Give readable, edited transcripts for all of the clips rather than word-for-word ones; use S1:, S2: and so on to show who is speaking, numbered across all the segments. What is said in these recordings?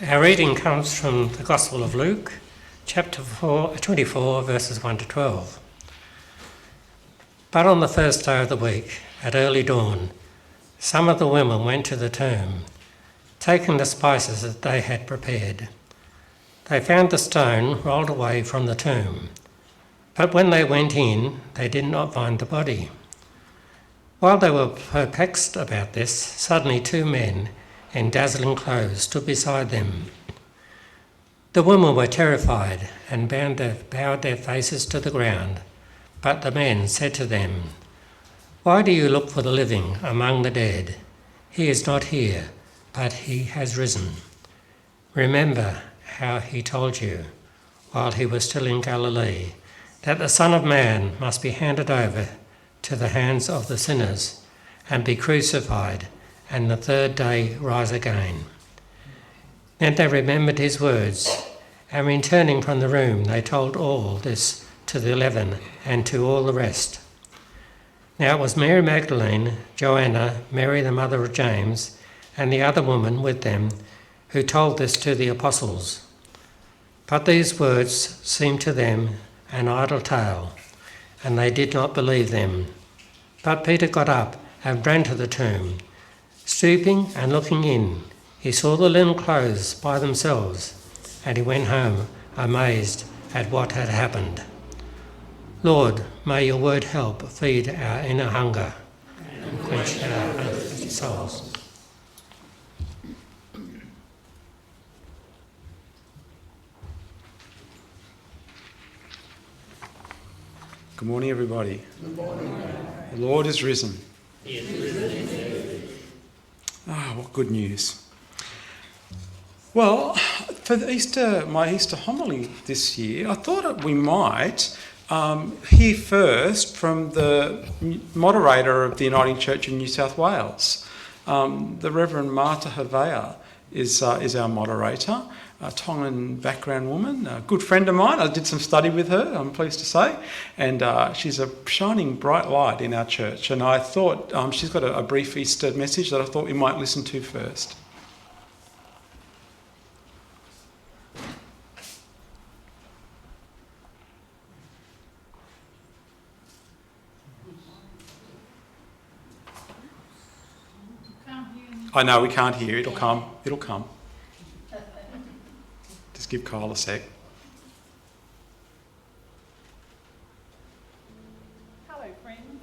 S1: Our reading comes from the Gospel of Luke, chapter 24, verses 1 to 12. But on the first day of the week, at early dawn, some of the women went to the tomb, taking the spices that they had prepared. They found the stone rolled away from the tomb, but when they went in, they did not find the body. While they were perplexed about this, suddenly two men in dazzling clothes stood beside them. The women were terrified and bowed their faces to the ground, but the men said to them, "Why do you look for the living among the dead? He is not here, but he has risen. Remember how he told you, while he was still in Galilee, that the Son of Man must be handed over to the hands of the sinners and be crucified, and the third day rise again." Then they remembered his words, and returning from the room, they told all this to the 11 and to all the rest. Now it was Mary Magdalene, Joanna, Mary the mother of James, and the other woman with them, who told this to the apostles. But these words seemed to them an idle tale, and they did not believe them. But Peter got up and ran to the tomb. Stooping and looking in, he saw the linen clothes by themselves, and he went home amazed at what had happened. Lord, may your word help feed our inner hunger and quench our thirsty souls.
S2: Good morning, everybody. Good morning. The Lord is risen.
S1: He is risen.
S2: What good news. Well, for my Easter homily this year, I thought that we might hear first from the moderator of the Uniting Church of New South Wales. The Reverend Marta Havea is our moderator, a Tongan background woman, a good friend of mine. I did some study with her, I'm pleased to say, and she's a shining bright light in our church. And I thought she's got a brief Easter message that I thought we might listen to first. I know we can't hear. It'll come. Just give Kyle a sec.
S3: Hello, friends.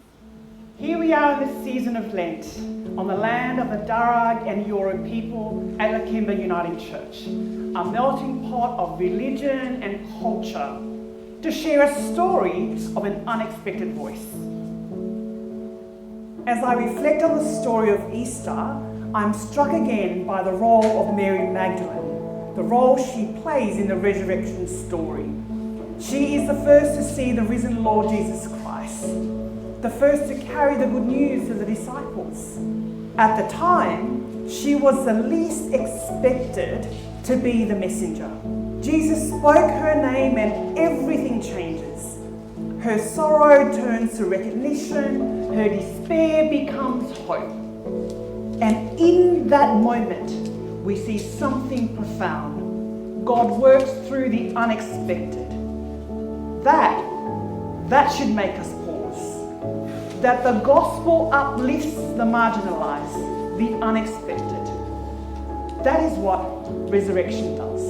S3: Here we are in the season of Lent, on the land of the Darug and Eora people at Lakemba Uniting Church, a melting pot of religion and culture, to share a story of an unexpected voice. As I reflect on the story of Easter, I'm struck again by the role of Mary Magdalene, the role she plays in the resurrection story. She is the first to see the risen Lord Jesus Christ, the first to carry the good news to the disciples. At the time, she was the least expected to be the messenger. Jesus spoke her name and everything changes. Her sorrow turns to recognition, her despair becomes hope. And in that moment, we see something profound. God works through the unexpected. That should make us pause. That the gospel uplifts the marginalised, the unexpected. That is what resurrection does.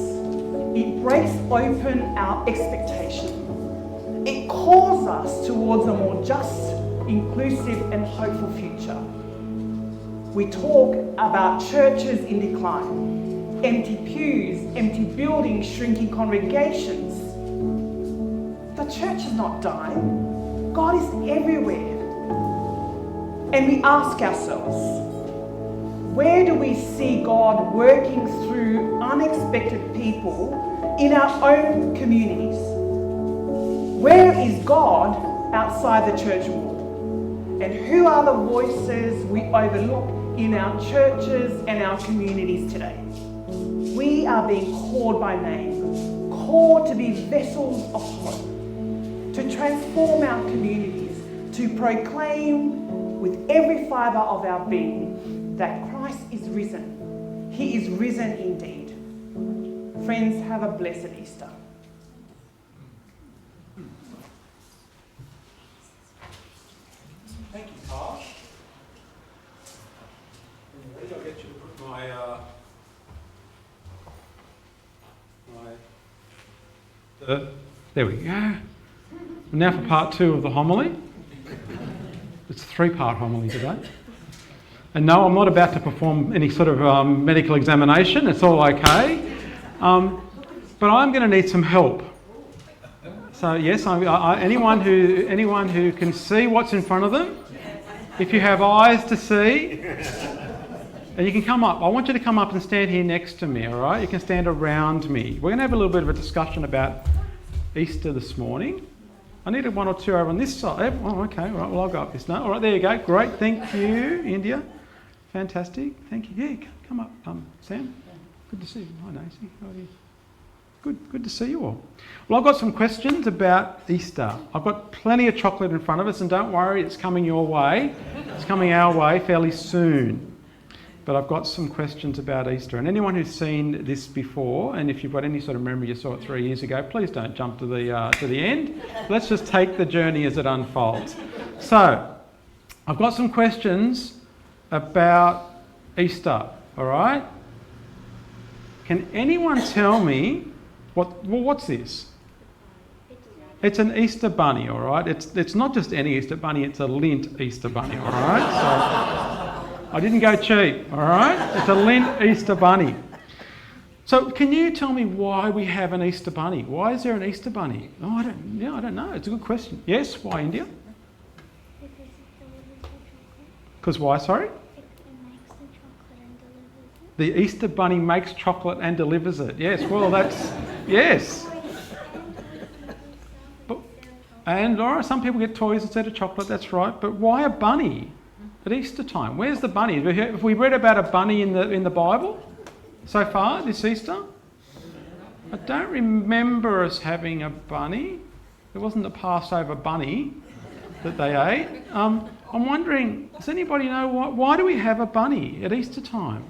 S3: It breaks open our expectation. It calls us towards a more just, inclusive and hopeful future. We talk about churches in decline, empty pews, empty buildings, shrinking congregations. The church is not dying. God is everywhere. And we ask ourselves, where do we see God working through unexpected people in our own communities? Where is God outside the church wall? And who are the voices we overlook in our churches and our communities today? We are being called by name, called to be vessels of hope, to transform our communities, to proclaim with every fibre of our being that Christ is risen. He is risen indeed. Friends, have a blessed Easter.
S2: Thank you, Tosh. I'll get you to put there we go. Now for part 2 of the homily. It's a 3-part homily today. And no, I'm not about to perform any sort of medical examination. It's all okay. But I'm going to need some help. So yes, anyone who can see what's in front of them, if you have eyes to see, and you can come up. I want you to come up and stand here next to me, all right? You can stand around me. We're going to have a little bit of a discussion about Easter this morning. I needed 1 or 2 over on this side. Oh, okay, all right, well, I'll go up this now. All right, there you go. Great, thank you, India. Fantastic, thank you. Yeah, come up, Sam. Good to see you. Hi, Nancy. How are you? Good to see you all. Well, I've got some questions about Easter. I've got plenty of chocolate in front of us, and don't worry, it's coming your way. It's coming our way fairly soon. But I've got some questions about Easter. And anyone who's seen this before, and if you've got any sort of memory you saw it 3 years ago, please don't jump to the end. Let's just take the journey as it unfolds. So, I've got some questions about Easter, all right? Can anyone tell me what's this? It's an Easter bunny, all right? It's not just any Easter bunny, it's a Lindt Easter bunny, all right? So I didn't go cheap, all right? It's a Lindt Easter bunny. So can you tell me why we have an Easter bunny? Why is there an Easter bunny? Oh, I don't know. It's a good question. Yes, why India? Because why, sorry? The Easter bunny makes chocolate and delivers it. Yes, well, that's... Yes. And Laura, some people get toys instead of chocolate, that's right. But why a bunny at Easter time? Where's the bunny? Have we read about a bunny in the Bible so far this Easter? I don't remember us having a bunny. It wasn't the Passover bunny that they ate. I'm wondering, does anybody know why do we have a bunny at Easter time?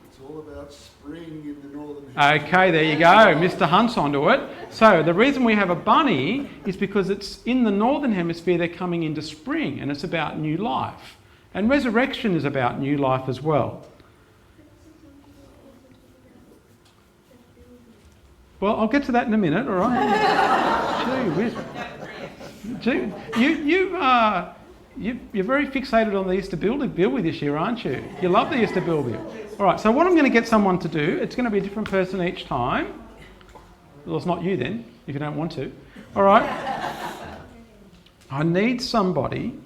S4: It's all about spring in the northern
S2: hemisphere. Okay, there you go. Mr. Hunt's onto it. So the reason we have a bunny is because it's in the northern hemisphere, they're coming into spring, and it's about new life. And resurrection is about new life as well. Well, I'll get to that in a minute, all right? Gee, you're very fixated on the Easter bilby this year, aren't you? You love the Easter bilby. All right, so what I'm going to get someone to do, it's going to be a different person each time. Well, it's not you then, if you don't want to. All right. I need somebody.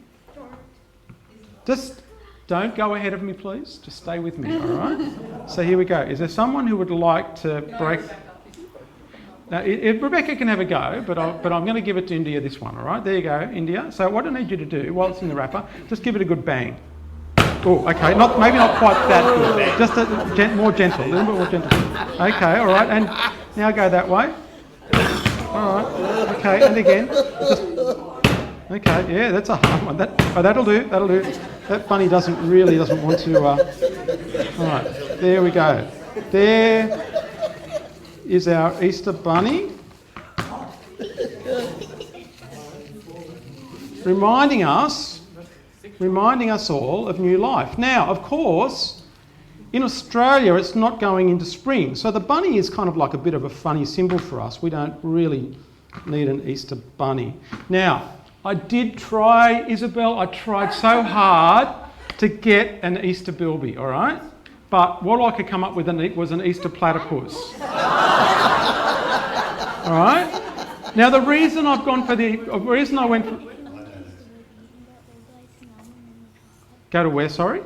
S2: Just don't go ahead of me, please. Just stay with me, all right? So here we go. Is there someone who would like to break... Now, Rebecca can have a go, but I'm going to give it to India this one, all right? There you go, India. So what I need you to do, while it's in the wrapper, just give it a good bang. Oh, okay, maybe not quite that good. Just more gentle, a little bit more gentle. Okay, all right, and now go that way. All right, okay, and again. Okay, yeah, that's a hard one. That'll do. That bunny doesn't want to... all right, there we go. There is our Easter bunny, reminding us all of new life. Now, of course, in Australia, it's not going into spring, so the bunny is kind of like a bit of a funny symbol for us. We don't really need an Easter bunny. Now, I did try, Isabel, I tried so hard to get an Easter bilby, all right? But what I could come up with was an Easter platypus. All right? Now, the reason I've gone for I went for... Go to where, sorry?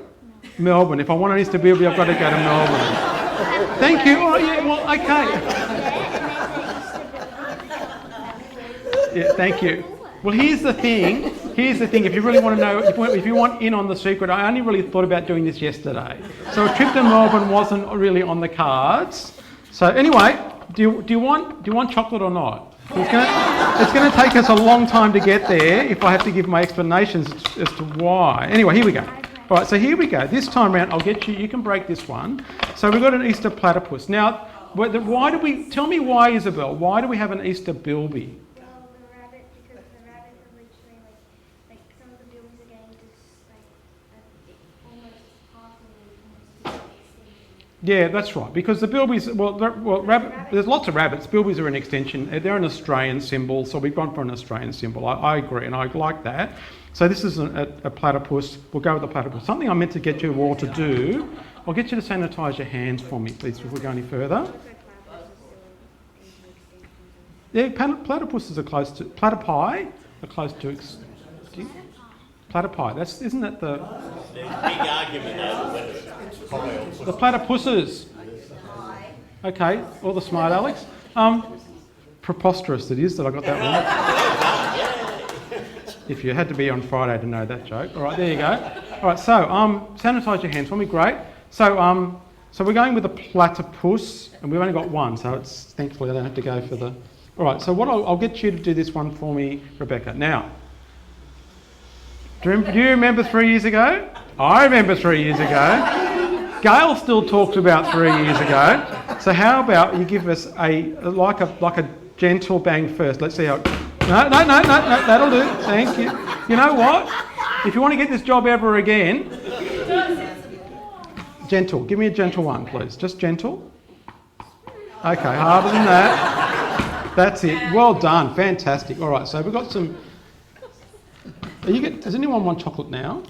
S2: Melbourne. If I want an Easter bilby, I've got to go to Melbourne. Thank you. Oh, yeah, well, okay. Yeah, thank you. Well, here's the thing. If you really want to know, if you want in on the secret, I only really thought about doing this yesterday. So a trip to Melbourne wasn't really on the cards. So anyway, do you want chocolate or not? It's going to take us a long time to get there if I have to give my explanations as to why. Anyway, here we go.
S5: All right, so here we go. This time round, I'll get you. You can break this one. So we've got an Easter platypus. Now, why do we? Tell me why, Isabel. Why do we have an Easter bilby?
S6: Well, the rabbit, because the rabbit are literally like some of the bilbies are getting just almost half of
S5: Yeah, that's right. Because the bilbies, there's lots of rabbits. Bilbies are an extension. They're an Australian symbol, so we've gone for an Australian symbol. I agree, and I like that. So this is a platypus. We'll go with the platypus. Something I meant to get you all to do. I'll get you to sanitise your hands for me, please, before we go any further. Yeah, platypuses are close to platypi. Are close to platypi. Isn't that the
S7: There's a big argument over whether it's pie or pussy.
S5: the platypuses? Okay, all the smart Alex. Preposterous it is that I got that wrong. If you had to be on Friday to know that joke. All right, there you go. All right, so sanitise your hands for me. Great. So so we're going with a platypus, and we've only got one, so it's thankfully I don't have to go for the. All right, so what I'll get you to do this one for me, Rebecca. Now, do you remember 3 years ago? I remember 3 years ago. Gail still talks about 3 years ago. So how about you give us like a gentle bang first? Let's see how. No, that'll do. Thank you. You know what? If you want to get this job ever again, gentle. Give me a gentle one, please. Just gentle. Okay, harder than that. That's it. Well done. Fantastic. All right, so we've got some. Does anyone want chocolate now?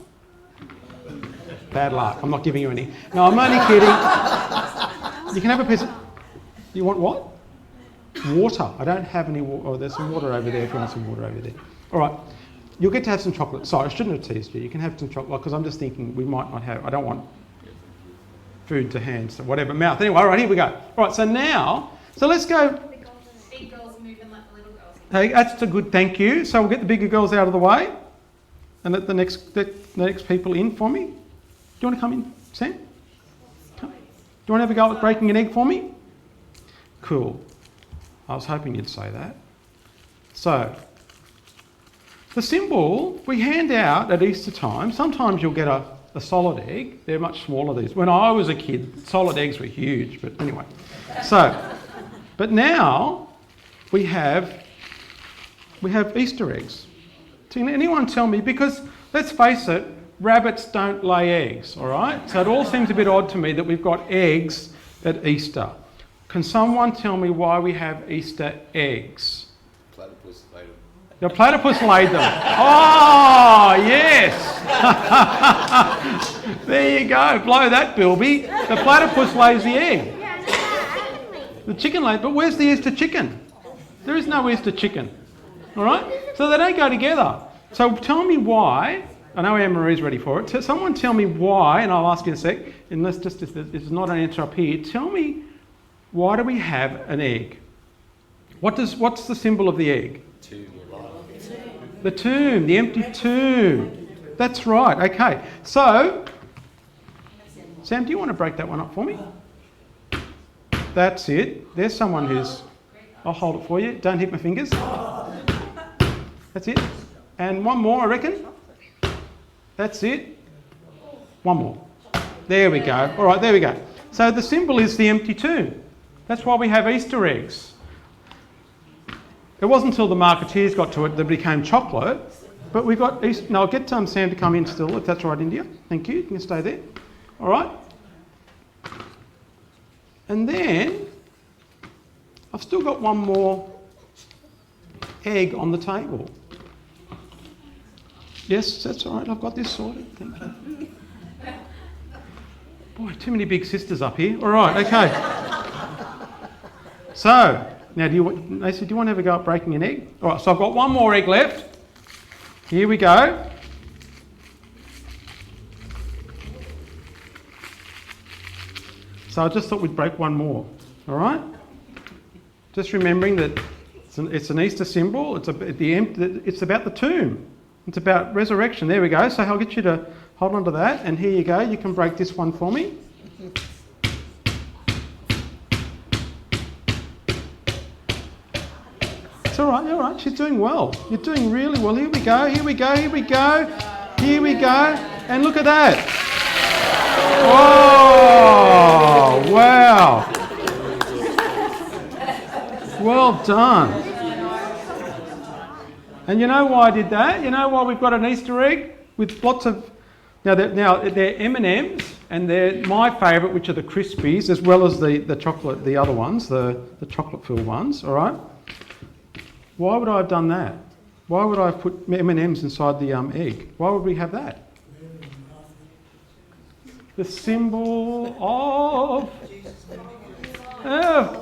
S5: Bad luck. I'm not giving you any. No, I'm only kidding. You can have a piece of. You want what? Water. I don't have any water. Oh, there's some water over there if you want some water over there. All right. You'll get to have some chocolate. Sorry, I shouldn't have teased you. You can have some chocolate because I'm just thinking we might not have. I don't want food to hand, so whatever. Mouth. Anyway, all right, here we go. All right, so now, let's go.
S8: Big girls moving like the little girls.
S5: Hey, that's a good thank you. So we'll get the bigger girls out of the way and let the next people in for me. Do you want to come in, Sam? Come. Do you want to have a go at breaking an egg for me? Cool. I was hoping you'd say that. So, the symbol we hand out at Easter time, sometimes you'll get a solid egg. They're much smaller, these. When I was a kid, solid eggs were huge, but anyway. So, but now we have Easter eggs. Can anyone tell me, because let's face it, rabbits don't lay eggs, all right? So it all seems a bit odd to me that we've got eggs at Easter. Can someone tell me why we have Easter eggs?
S7: Platypus laid them.
S5: The platypus laid them. Oh, yes. There you go. Blow that, Bilby. The platypus lays the egg. The chicken lays, but where's the Easter chicken? There is no Easter chicken. All right? So they don't go together. So tell me why. I know Anne-Marie's ready for it. Someone tell me why, and I'll ask you in a sec, unless just if there's not an answer up here. Tell me, why do we have an egg? What's the symbol of the egg? The tomb, the empty tomb. That's right, okay. So, Sam, do you want to break that one up for me? That's it. There's someone who's... I'll hold it for you. Don't hit my fingers. That's it. And one more, I reckon. That's it. One more. There we go. All right, there we go. So the symbol is the empty tomb. That's why we have Easter eggs. It wasn't until the marketeers got to it that it became chocolate, but we got Easter. Now I'll get Sam to come in still, if that's all right, India. Thank you. You can stay there. All right. And then I've still got one more egg on the table. Yes, that's all right. I've got this sorted. Thank you. Boy, too many big sisters up here. All right, okay. So, now Macy, do you want to have a go at breaking an egg? All right, so I've got one more egg left. Here we go. So I just thought we'd break one more. All right? Just remembering that it's an Easter symbol. It's about the tomb. It's about resurrection. There we go. So I'll get you to hold on to that. And here you go. You can break this one for me. It's all right. You're all right. She's doing well. You're doing really well. Here we go. Here we go. Here we go. Here we go. And look at that. Oh, wow. Well done. And you know why I did that? You know why we've got an Easter egg with lots of... Now they're M&Ms, and they're my favourite, which are the Crispies, as well as the chocolate, the other ones, the chocolate-filled ones, all right? Why would I have done that? Why would I have put M&Ms inside the egg? Why would we have that? The symbol of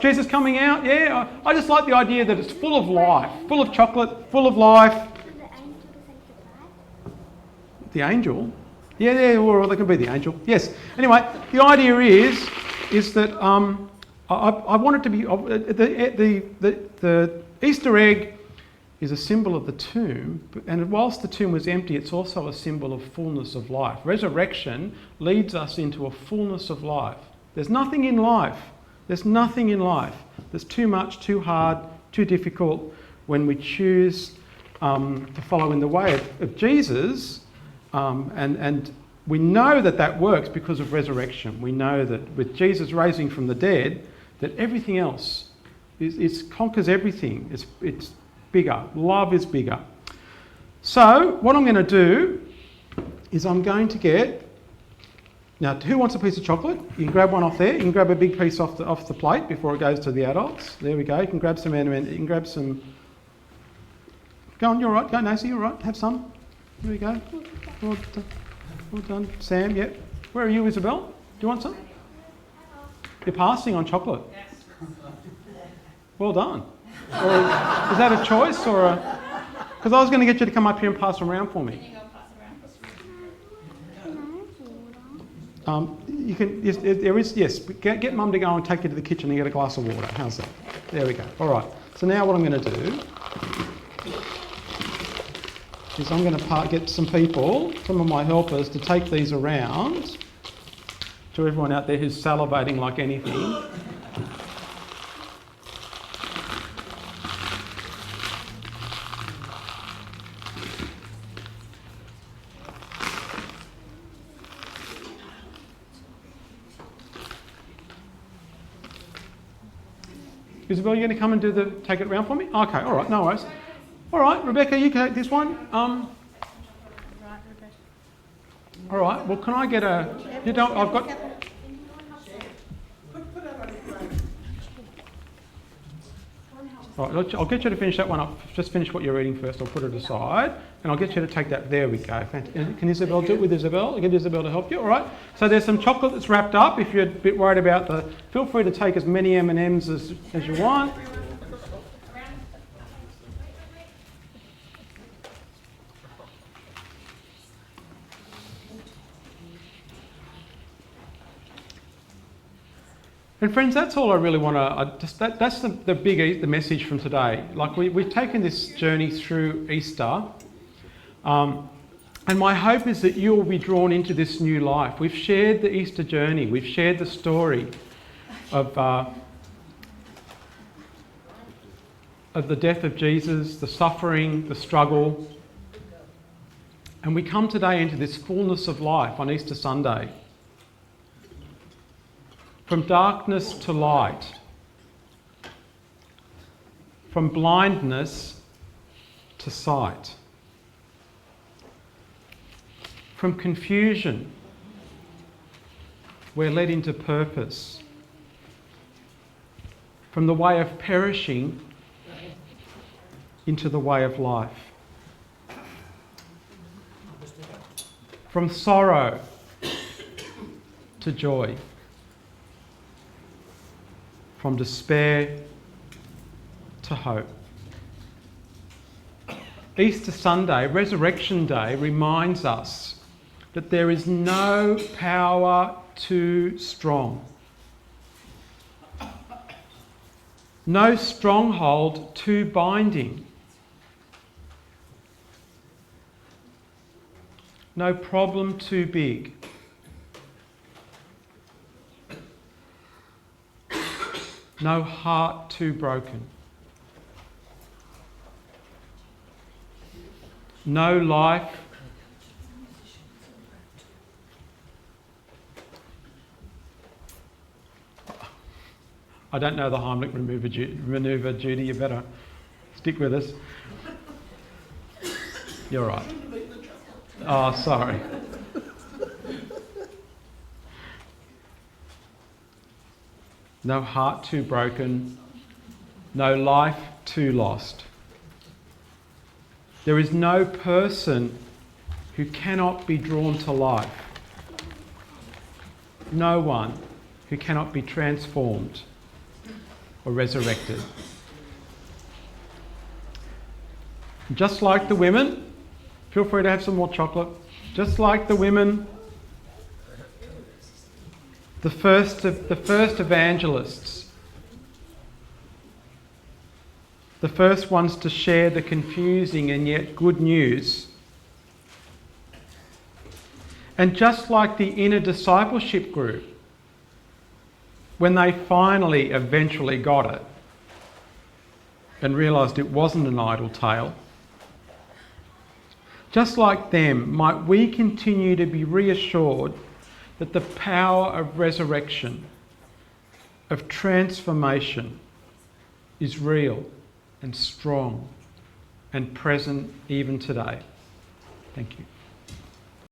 S5: Jesus coming out. Yeah, I just like the idea that it's full of life, full of chocolate, full of life. The angel? Yeah, or they can be the angel. Yes. Anyway, the idea is that I want it to be the Easter egg is a symbol of the tomb, and whilst the tomb was empty, it's also a symbol of fullness of life. Resurrection leads us into a fullness of life. There's nothing in life that's too much, too hard, too difficult when we choose to follow in the way of Jesus. And we know that works because of resurrection. We know that with Jesus raising from the dead, that everything else conquers everything. It's bigger. Love is bigger. So what I'm going to do is I'm going to get... Now, who wants a piece of chocolate? You can grab one off there. You can grab a big piece off the plate before it goes to the adults. There we go. You can grab some M&Ms. You can grab some... Go on, you're all right. Go, Nancy, you're all right. Have some. Here we go. Well done. Sam, yep. Where are you, Isabel? Do you want some? You're passing on chocolate. Well done. Or is that a choice or a... Because I was going to get you to come up here and pass them around for me. You can, yes, there is, yes. Get Mum to go and take you to the kitchen and get a glass of water. How's that? There we go. All right. So now what I'm going to do is I'm going to get some people, some of my helpers, to take these around to everyone out there who's salivating like anything. Isabel, you're going to come and take it around for me? Okay, all right, no worries. All right, Rebecca, you can take this one. All right, well, can I get a... You don't... I've got... All right, I'll get you to finish that one up. Just finish what you're eating first. I'll put it aside, and I'll get you to take that. There we go. Can Isabel do it with Isabel? I'll get Isabel to help you. All right. So there's some chocolate that's wrapped up. If you're a bit worried about the... Feel free to take as many M&Ms as you want. And friends, that's all I really want to... That's the message from today. Like we've taken this journey through Easter, and my hope is that you will be drawn into this new life. We've shared the Easter journey. We've shared the story of the death of Jesus, the suffering, the struggle, and we come today into this fullness of life on Easter Sunday. From darkness to light, from blindness to sight, from confusion, we're led into purpose, from the way of perishing into the way of life, from sorrow to joy, from despair to hope. Easter Sunday, Resurrection Day, reminds us that there is no power too strong, no stronghold too binding, no problem too big, no heart too broken, no life I don't know the Heimlich maneuver, Judy. You better stick with us. You're right. Oh, sorry. No heart too broken, no life too lost. There is no person who cannot be drawn to life. No one who cannot be transformed or resurrected. Just like the women, feel free to have some more chocolate. Just like the women, the first evangelists, the first ones to share the confusing and yet good news. And just like the inner discipleship group, when they finally eventually got it and realised it wasn't an idle tale, just like them, might we continue to be reassured that the power of resurrection, of transformation, is real and strong and present even today. Thank you.